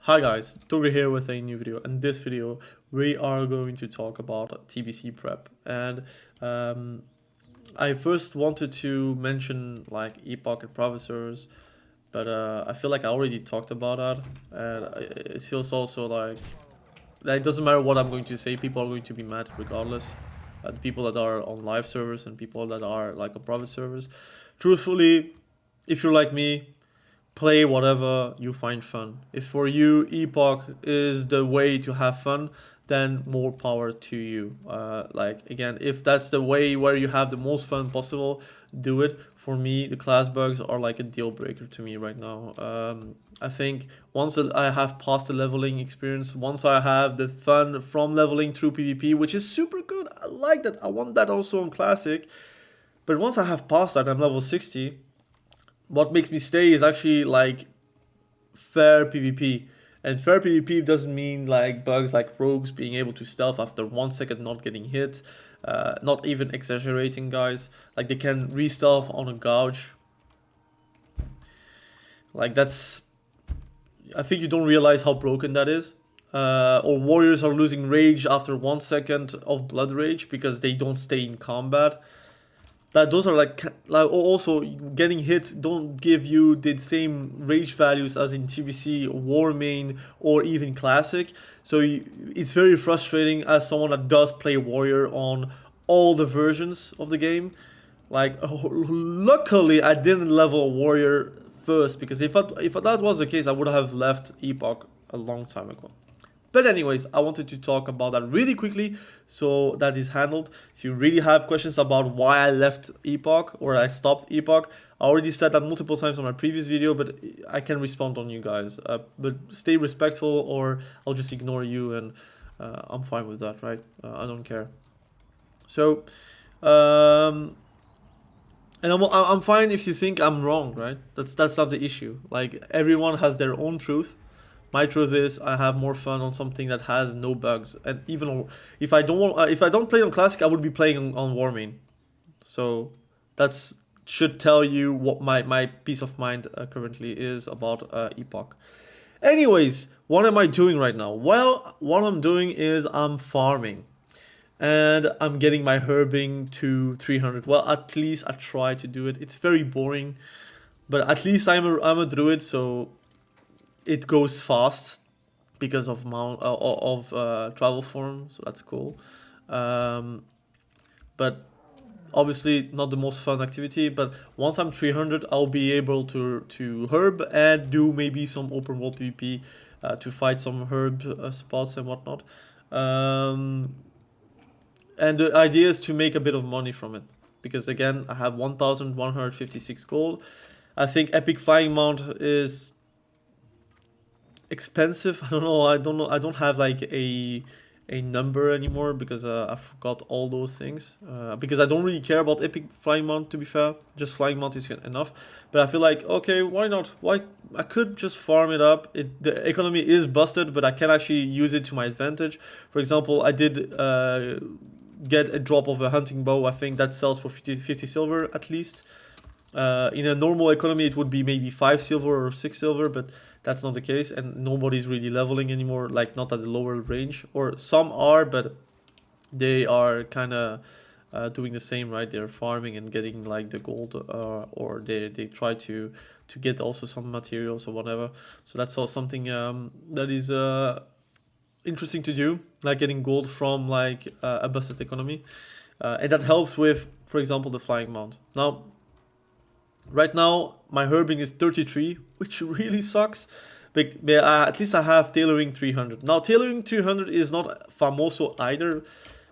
Hi guys, Toga here with a new video. In this video, we are going to talk about TBC prep. And um, I first wanted to mention like epoch and professors, but I feel like I already talked about that. And it feels also like it doesn't matter what I'm going to say, people are going to be mad regardless. The people that are on live servers and people that are like on private servers. Truthfully, if you're like me, play whatever you find fun. If for you Epoch is the way to have fun, then more power to you. Like again, if that's the way where you have the most fun possible, do it. For me, the class bugs are like a deal breaker to me right now. I think once I have passed the leveling experience, once I have the fun from leveling through PvP, which is super good, I like that. I want that also on Classic. But once I have passed that, I'm level 60, what makes me stay is actually like fair PvP. And fair PvP doesn't mean like bugs like rogues being able to stealth after 1 second not getting hit. Not even exaggerating, guys. Like they can re-stealth on a gouge. Like that's... I think you don't realize how broken that is. Or warriors are losing rage after 1 second of blood rage because they don't stay in combat. That those are like also getting hit don't give you the same rage values as in TBC, War Main, or even Classic. So it's very frustrating as someone that does play Warrior on all the versions of the game. Like luckily I didn't level a Warrior first, because if that was the case I would have left Epoch a long time ago. But anyways, I wanted to talk about that really quickly, so that is handled. If you really have questions about why I left Epoch or I stopped Epoch, I already said that multiple times on my previous video, but I can respond on you guys. But stay respectful or I'll just ignore you, and I'm fine with that, right? I don't care. So, and I'm fine if you think I'm wrong, right? That's not the issue. Like everyone has their own truth. My truth is I have more fun on something that has no bugs, and even if I don't play on Classic, I would be playing on Warmain. So that's should tell you what my peace of mind currently is about Epoch. Anyways, what am I doing right now? Well, what I'm doing is I'm farming, and I'm getting my herbing to 300. Well, at least I try to do it. It's very boring, but at least I'm a druid, so it goes fast because of travel form, so that's cool. Um, but obviously not the most fun activity. But once I'm 300, I'll be able to herb and do maybe some open world PvP to fight some herb spots and whatnot. And the idea is to make a bit of money from it, because again I have 1,156 gold. I think epic flying mount is expensive. I don't know. I don't have like a number anymore, because I forgot all those things. Because I don't really care about epic flying mount, to be fair. Just flying mount is enough. But I feel like, okay, why not? Why I could just farm it up. The economy is busted, but I can actually use it to my advantage. For example, I did get a drop of a hunting bow. I think that sells for 50 silver at least. In a normal economy, it would be maybe 5 silver or 6 silver, but that's not the case, and nobody's really leveling anymore, like not at the lower range, or some are, but they are kind of doing the same, right? They're farming and getting like the gold, or they try to get also some materials or whatever. So that's all something that is interesting to do, like getting gold from like a busted economy, and that helps with, for example, the flying mount. Now, right now my herbing is 33, which really sucks. But at least I have tailoring 300. Now tailoring 300 is not famoso either,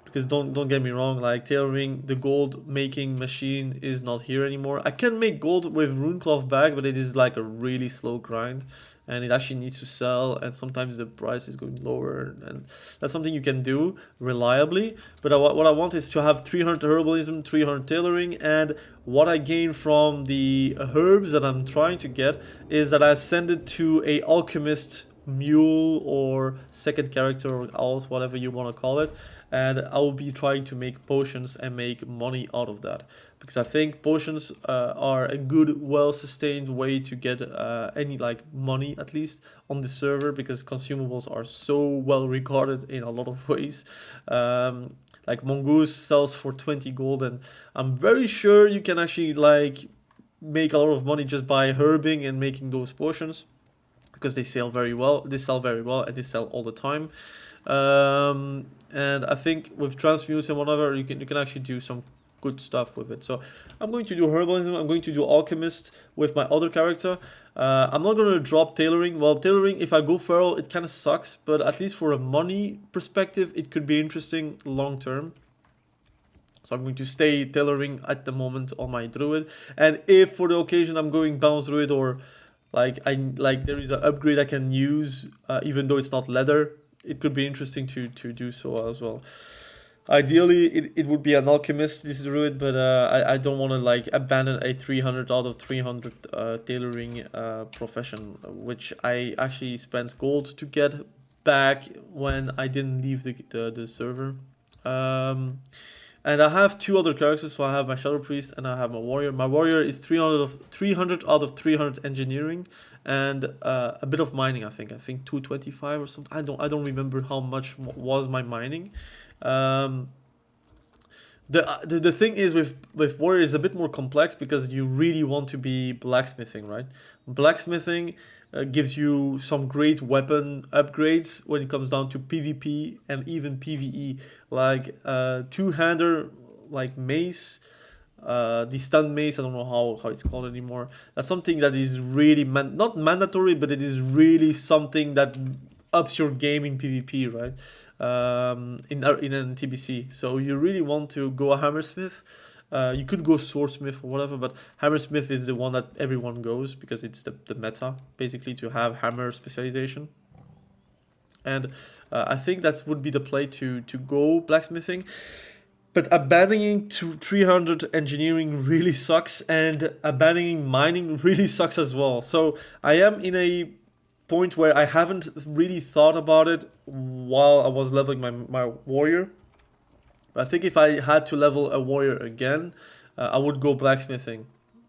because don't get me wrong, like tailoring, the gold making machine is not here anymore. I can make gold with runecloth bag, but it is like a really slow grind, and it actually needs to sell, and sometimes the price is going lower, and that's something you can do reliably. But what I want is to have 300 herbalism, 300 tailoring, and what I gain from the herbs that I'm trying to get is that I send it to a alchemist mule or second character or alt, whatever you want to call it, and I will be trying to make potions and make money out of that, because I think potions are a good, well-sustained way to get any like money at least on the server, because consumables are so well regarded in a lot of ways. Like Mongoose sells for 20 gold, and I'm very sure you can actually like make a lot of money just by herbing and making those potions, because they sell very well. They sell very well, and they sell all the time. And I think with transmutes and whatever, you can actually do some good stuff with it. So I'm going to do herbalism. I'm going to do alchemist with my other character. I'm not going to drop tailoring. Well, tailoring, if I go feral, it kind of sucks, but at least for a money perspective, it could be interesting long term. So I'm going to stay tailoring at the moment on my druid, and if for the occasion I'm going bounce druid, or like there is an upgrade I can use, even though it's not leather, it could be interesting to do so as well. Ideally, it would be an alchemist, this druid, but I don't want to like abandon a 300 out of 300 tailoring profession, which I actually spent gold to get back when I didn't leave the server. And I have two other characters, so I have my Shadow Priest and I have my Warrior. My Warrior is 300 out of 300 engineering, and a bit of mining. I think 225 or something. I don't remember how much was my mining. The thing is with Warrior is a bit more complex, because you really want to be blacksmithing, right? Blacksmithing gives you some great weapon upgrades when it comes down to PvP and even PvE, like two-hander, like mace, the stun mace. I don't know how it's called anymore. That's something that is really not mandatory, but it is really something that ups your game in PvP, right? In a TBC. So you really want to go a hammersmith. You could go swordsmith or whatever, but hammersmith is the one that everyone goes, because it's the meta, basically, to have hammer specialization. And I think that would be the play to go blacksmithing. But abandoning to 300 engineering really sucks, and abandoning mining really sucks as well. So I am in a point where I haven't really thought about it while I was leveling my warrior. I think if I had to level a warrior again, I would go blacksmithing.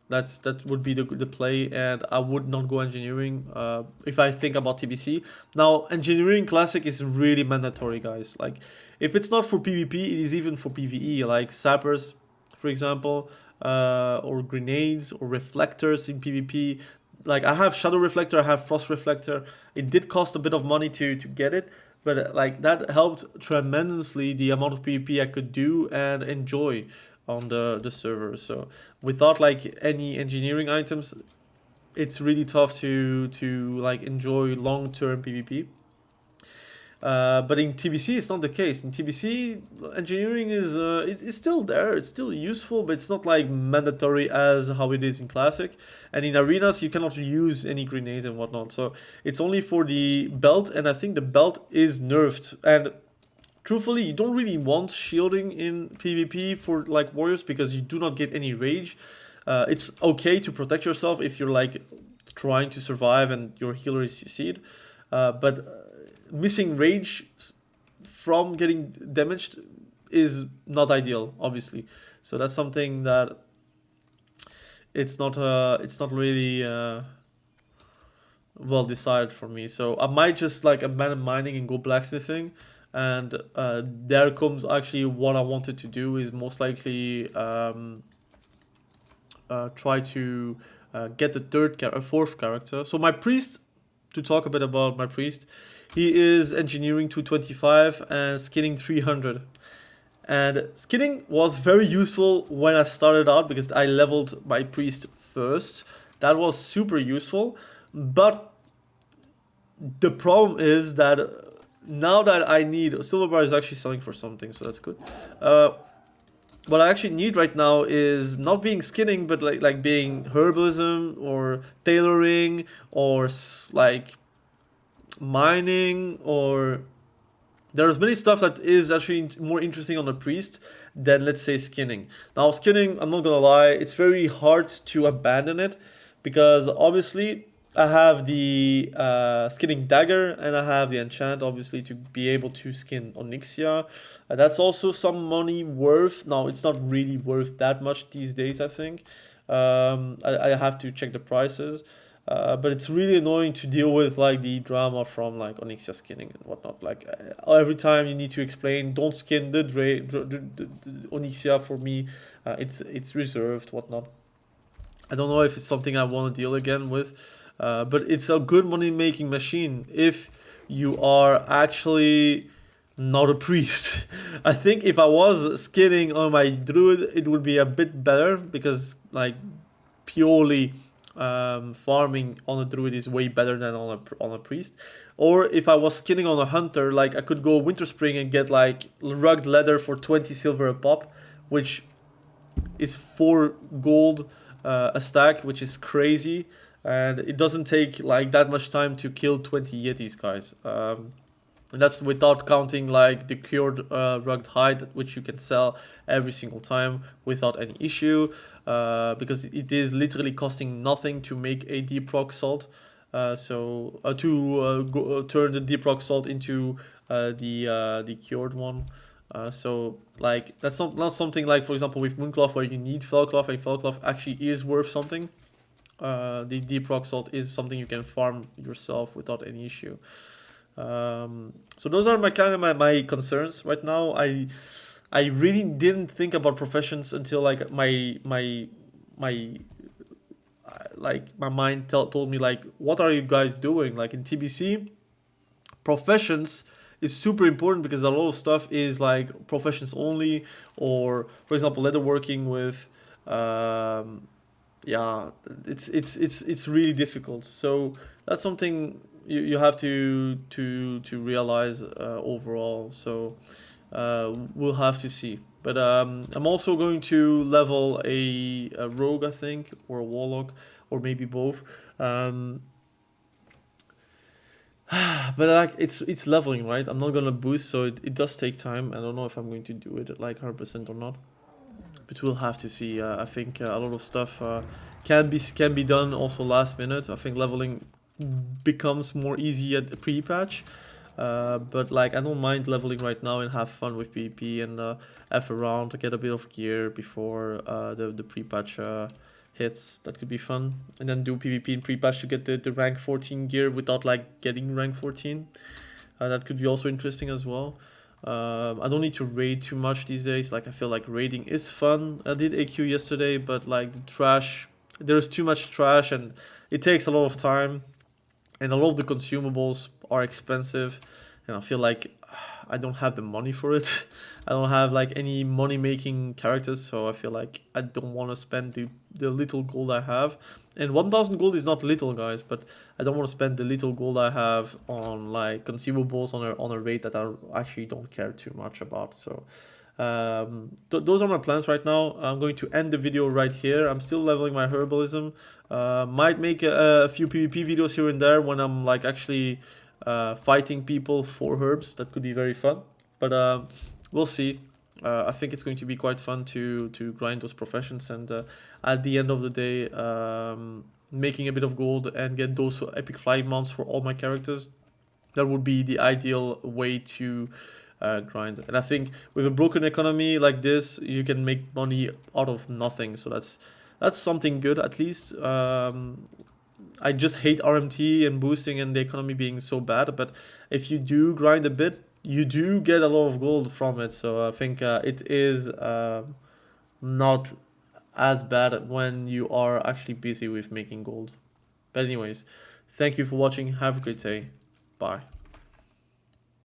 That would be the play, and I would not go engineering if I think about TBC. Now, engineering classic is really mandatory, guys. Like, if it's not for PvP, it is even for PvE, like sappers, for example, or grenades or reflectors in PvP. Like, I have shadow reflector, I have frost reflector. It did cost a bit of money to get it, but like that helped tremendously the amount of PvP I could do and enjoy on the server. So without like any engineering items, it's really tough to like enjoy long-term PvP. But in TBC, it's not the case. In TBC, engineering is it's still there. It's still useful, but it's not like mandatory as how it is in Classic. And in arenas, you cannot use any grenades and whatnot. So it's only for the belt, and I think the belt is nerfed. And truthfully, you don't really want shielding in PvP for like warriors, because you do not get any rage. It's okay to protect yourself if you're like trying to survive and your healer is CC'd, but missing rage from getting damaged is not ideal, obviously. So that's something that it's not really well decided for me. So I might just like abandon mining and go blacksmithing, and there comes actually what I wanted to do is most likely try to get the fourth character. So my priest, to talk a bit about my priest, he is engineering 225 and skinning 300. And skinning was very useful when I started out, because I leveled my priest first. That was super useful. But the problem is that now that I need... Silver bar is actually selling for something, so that's good. What I actually need right now is not being skinning, but like being herbalism or tailoring or like mining, or there's many stuff that is actually more interesting on a priest than, let's say, skinning. Now skinning, I'm not gonna lie, it's very hard to abandon it, because obviously I have the skinning dagger, and I have the enchant, obviously, to be able to skin Onyxia. That's also some money worth. Now, it's not really worth that much these days, I think. I have to check the prices. But it's really annoying to deal with like the drama from like Onyxia skinning and whatnot. Like every time you need to explain, don't skin the Onyxia for me. It's reserved, whatnot. I don't know if it's something I want to deal again with, but it's a good money making machine if you are actually not a priest. I think if I was skinning on my druid, it would be a bit better because like purely farming on a druid is way better than on a priest. Or if I was skinning on a hunter, like I could go Winter Spring and get like rugged leather for 20 silver a pop, which is 4 gold a stack, which is crazy. And it doesn't take like that much time to kill 20 Yetis, guys. And that's without counting like the cured rugged hide, which you can sell every single time without any issue, because it is literally costing nothing to make a deep rock salt. Turn the deep rock salt into the cured one. So like that's not something like, for example, with Mooncloth where you need Felcloth, and Felcloth actually is worth something. The deep rock salt is something you can farm yourself without any issue. So those are my kind of my concerns right now. I really didn't think about professions until like my like my mind told me like, what are you guys doing like in TBC? Professions is super important because a lot of stuff is like professions only, or for example leatherworking with yeah, it's really difficult. So that's something you have to realize overall. So we'll have to see. But I'm also going to level a rogue, I think, or a warlock, or maybe both. Um, but like it's leveling, right? I'm not gonna boost, so it does take time. I don't know if I'm going to do it at like 100% or not, but we'll have to see. I think a lot of stuff can be done also last minute. I think leveling becomes more easy at the pre-patch. But like I don't mind leveling right now and have fun with PvP and F around to get a bit of gear before the pre-patch hits. That could be fun. And then do PvP in pre-patch to get the rank 14 gear without like getting rank 14. That could be also interesting as well. I don't need to raid too much these days. Like I feel like raiding is fun. I did AQ yesterday, but like the trash, there's too much trash and it takes a lot of time. And a lot of the consumables are expensive, and I feel like I don't have the money for it. I don't have like any money making characters, so I feel like I don't want to spend the little gold I have. And 1000 gold is not little, guys, but I don't want to spend the little gold I have on like consumables on a rate that I actually don't care too much about. So those are my plans right now. I'm going to end the video right here. I'm still leveling my herbalism. Might make a few PvP videos here and there when I'm like actually fighting people for herbs. That could be very fun. But we'll see. I think it's going to be quite fun to grind those professions, and at the end of the day, making a bit of gold and get those epic flying mounts for all my characters. That would be the ideal way to grind. And I think with a broken economy like this, you can make money out of nothing. So that's something good at least. I just hate RMT and boosting and the economy being so bad. But if you do grind a bit, you do get a lot of gold from it. So I think it is not as bad when you are actually busy with making gold. But anyways, thank you for watching. Have a great day. Bye.